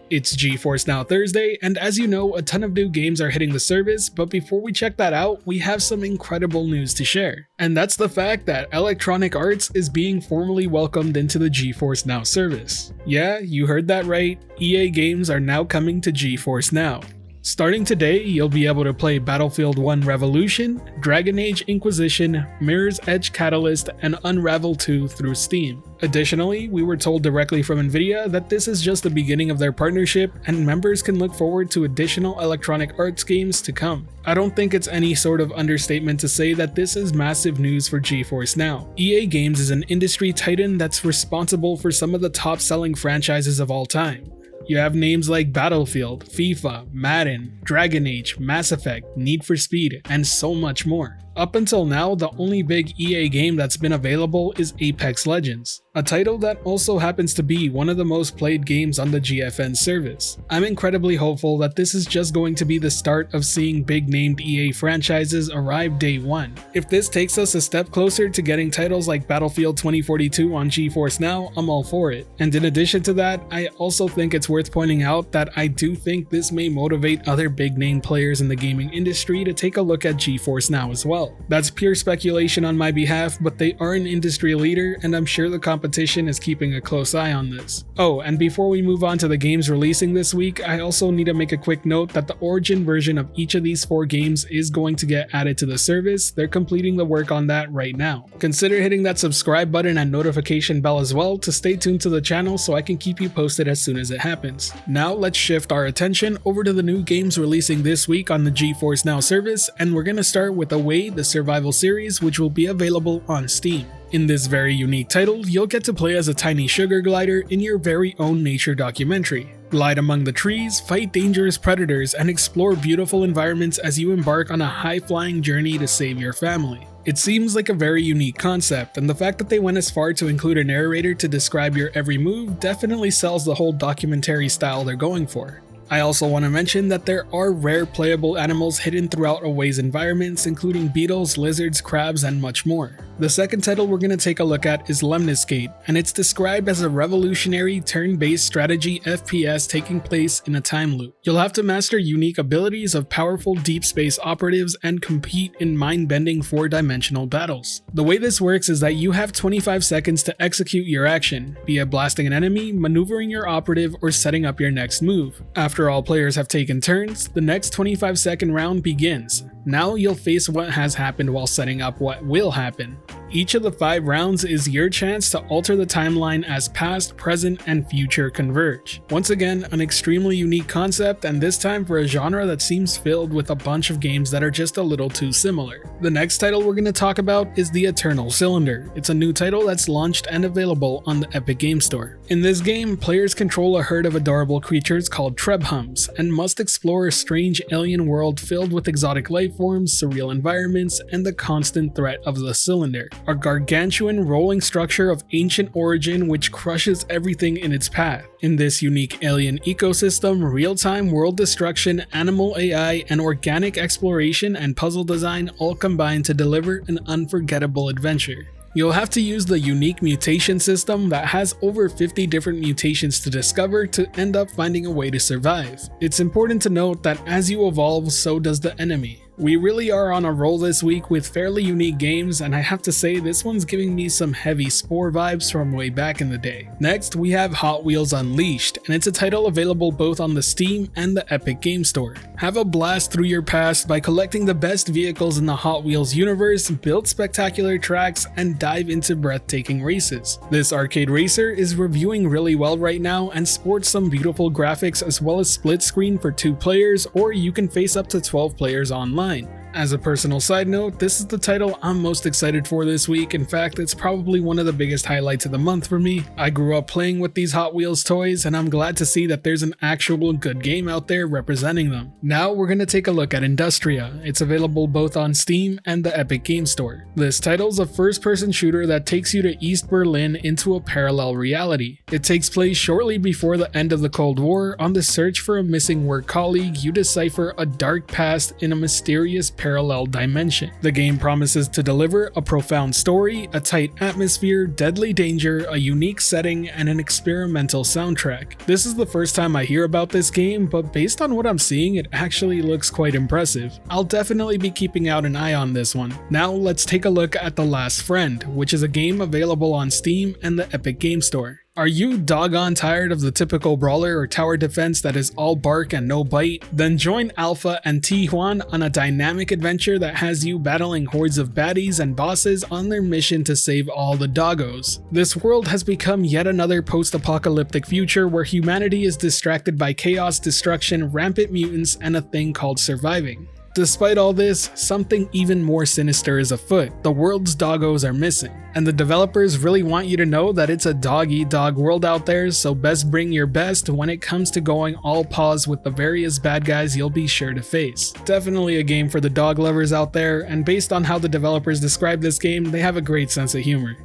It's GeForce NOW Thursday, and as you know, a ton of new games are hitting the service, but before we check that out, we have some incredible news to share. And that's the fact that Electronic Arts is being formally welcomed into the GeForce NOW service. Yeah, you heard that right, EA games are now coming to GeForce NOW. Starting today, you'll be able to play Battlefield 1 Revolution, Dragon Age Inquisition, Mirror's Edge Catalyst, and Unraveled 2 through Steam. Additionally, we were told directly from Nvidia that this is just the beginning of their partnership and members can look forward to additional Electronic Arts games to come. I don't think it's any sort of understatement to say that this is massive news for GeForce NOW. EA Games is an industry titan that's responsible for some of the top selling franchises of all time. You have names like Battlefield, FIFA, Madden, Dragon Age, Mass Effect, Need for Speed, and so much more. Up until now, the only big EA game that's been available is Apex Legends, a title that also happens to be one of the most played games on the GFN service. I'm incredibly hopeful that this is just going to be the start of seeing big named EA franchises arrive day one. If this takes us a step closer to getting titles like Battlefield 2042 on GeForce NOW, I'm all for it. And in addition to that, I also think it's worth pointing out that I do think this may motivate other big name players in the gaming industry to take a look at GeForce NOW as well. That's pure speculation on my behalf, but they are an industry leader and I'm sure the competition is keeping a close eye on this. Oh, and before we move on to the games releasing this week, I also need to make a quick note that the origin version of each of these 4 games is going to get added to the service. They're completing the work on that right now. Consider hitting that subscribe button and notification bell as well to stay tuned to the channel so I can keep you posted as soon as it happens. Now let's shift our attention over to the new games releasing this week on the GeForce NOW service, and we're gonna start with Away, the survival series, which will be available on Steam. In this very unique title, you'll get to play as a tiny sugar glider in your very own nature documentary. Glide among the trees, fight dangerous predators, and explore beautiful environments as you embark on a high-flying journey to save your family. It seems like a very unique concept, and the fact that they went as far to include a narrator to describe your every move definitely sells the whole documentary style they're going for. I also want to mention that there are rare playable animals hidden throughout Away's environments, including beetles, lizards, crabs, and much more. The second title we're going to take a look at is Lemniscate, and it's described as a revolutionary turn-based strategy FPS taking place in a time loop. You'll have to master unique abilities of powerful deep space operatives and compete in mind-bending 4-dimensional battles. The way this works is that you have 25 seconds to execute your action, be it blasting an enemy, maneuvering your operative, or setting up your next move. After all players have taken turns, the next 25-second round begins. Now you'll face what has happened while setting up what will happen. Each of the 5 rounds is your chance to alter the timeline as past, present, and future converge. Once again, an extremely unique concept, and this time for a genre that seems filled with a bunch of games that are just a little too similar. The next title we're going to talk about is The Eternal Cylinder. It's a new title that's launched and available on the Epic Games Store. In this game, players control a herd of adorable creatures called Trebhums, and must explore a strange alien world filled with exotic life forms, surreal environments, and the constant threat of the Cylinder, a gargantuan rolling structure of ancient origin which crushes everything in its path. In this unique alien ecosystem, real-time world destruction, animal AI, and organic exploration and puzzle design all combine to deliver an unforgettable adventure. You'll have to use the unique mutation system that has over 50 different mutations to discover to end up finding a way to survive. It's important to note that as you evolve, so does the enemy. We really are on a roll this week with fairly unique games, and I have to say this one's giving me some heavy Spore vibes from way back in the day. Next, we have Hot Wheels Unleashed, and it's a title available both on the Steam and the Epic Games Store. Have a blast through your past by collecting the best vehicles in the Hot Wheels universe, build spectacular tracks, and dive into breathtaking races. This arcade racer is reviewing really well right now and sports some beautiful graphics as well as split screen for 2 players, or you can face up to 12 players online. As a personal side note, this is the title I'm most excited for this week. In fact, it's probably one of the biggest highlights of the month for me. I grew up playing with these Hot Wheels toys, and I'm glad to see that there's an actual good game out there representing them. Now we're going to take a look at Industria. It's available both on Steam and the Epic Games Store. This title's a first-person shooter that takes you to East Berlin into a parallel reality. It takes place shortly before the end of the Cold War. On the search for a missing work colleague, you decipher a dark past in a mysterious parallel dimension. The game promises to deliver a profound story, a tight atmosphere, deadly danger, a unique setting, and an experimental soundtrack. This is the first time I hear about this game, but based on what I'm seeing, it actually looks quite impressive. I'll definitely be keeping out an eye on this one. Now let's take a look at The Last Friend, which is a game available on Steam and the Epic Game Store. Are you doggone tired of the typical brawler or tower defense that is all bark and no bite? Then join Alpha and Tijuan on a dynamic adventure that has you battling hordes of baddies and bosses on their mission to save all the doggos. This world has become yet another post-apocalyptic future where humanity is distracted by chaos, destruction, rampant mutants, and a thing called surviving. Despite all this, something even more sinister is afoot. The world's doggos are missing, and the developers really want you to know that it's a dog-eat-dog world out there, so best bring your best when it comes to going all paws with the various bad guys you'll be sure to face. Definitely a game for the dog lovers out there, and based on how the developers describe this game, they have a great sense of humor.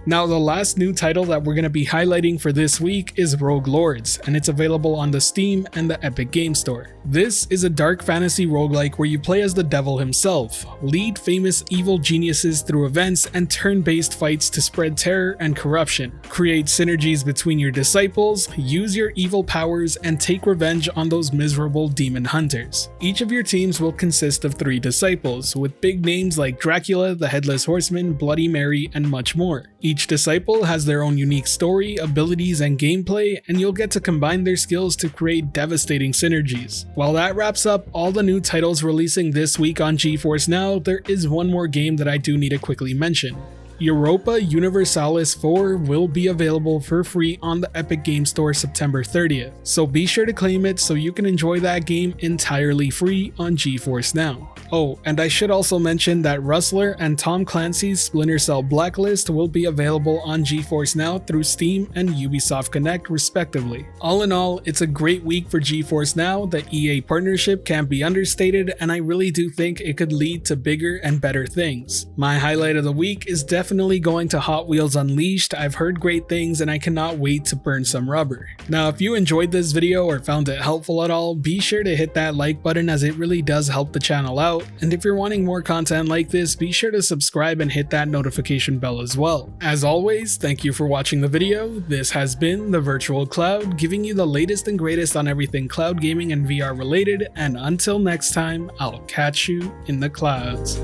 Now, the last new title that we're going to be highlighting for this week is Rogue Lords, and it's available on the Steam and the Epic Game Store. This is a dark fantasy roguelike where you play as the devil himself, lead famous evil geniuses through events and turn-based fights to spread terror and corruption, create synergies between your disciples, use your evil powers, and take revenge on those miserable demon hunters. Each of your teams will consist of 3 disciples, with big names like Dracula, the Headless Horseman, Bloody Mary, and much more. Each disciple has their own unique story, abilities, and gameplay, and you'll get to combine their skills to create devastating synergies. While that wraps up all the new titles releasing this week on GeForce Now, there is one more game that I do need to quickly mention. Europa Universalis 4 will be available for free on the Epic Game Store September 30th, so be sure to claim it so you can enjoy that game entirely free on GeForce Now. Oh, and I should also mention that Rustler and Tom Clancy's Splinter Cell Blacklist will be available on GeForce Now through Steam and Ubisoft Connect respectively. All in all, it's a great week for GeForce Now. The EA partnership can't be understated, and I really do think it could lead to bigger and better things. My highlight of the week is definitely going to Hot Wheels Unleashed. I've heard great things and I cannot wait to burn some rubber. Now, if you enjoyed this video or found it helpful at all, be sure to hit that like button as it really does help the channel out. And if you're wanting more content like this, be sure to subscribe and hit that notification bell as well. As always, thank you for watching the video. This has been The Virtual Cloud, giving you the latest and greatest on everything cloud gaming and VR related, and until next time, I'll catch you in the clouds.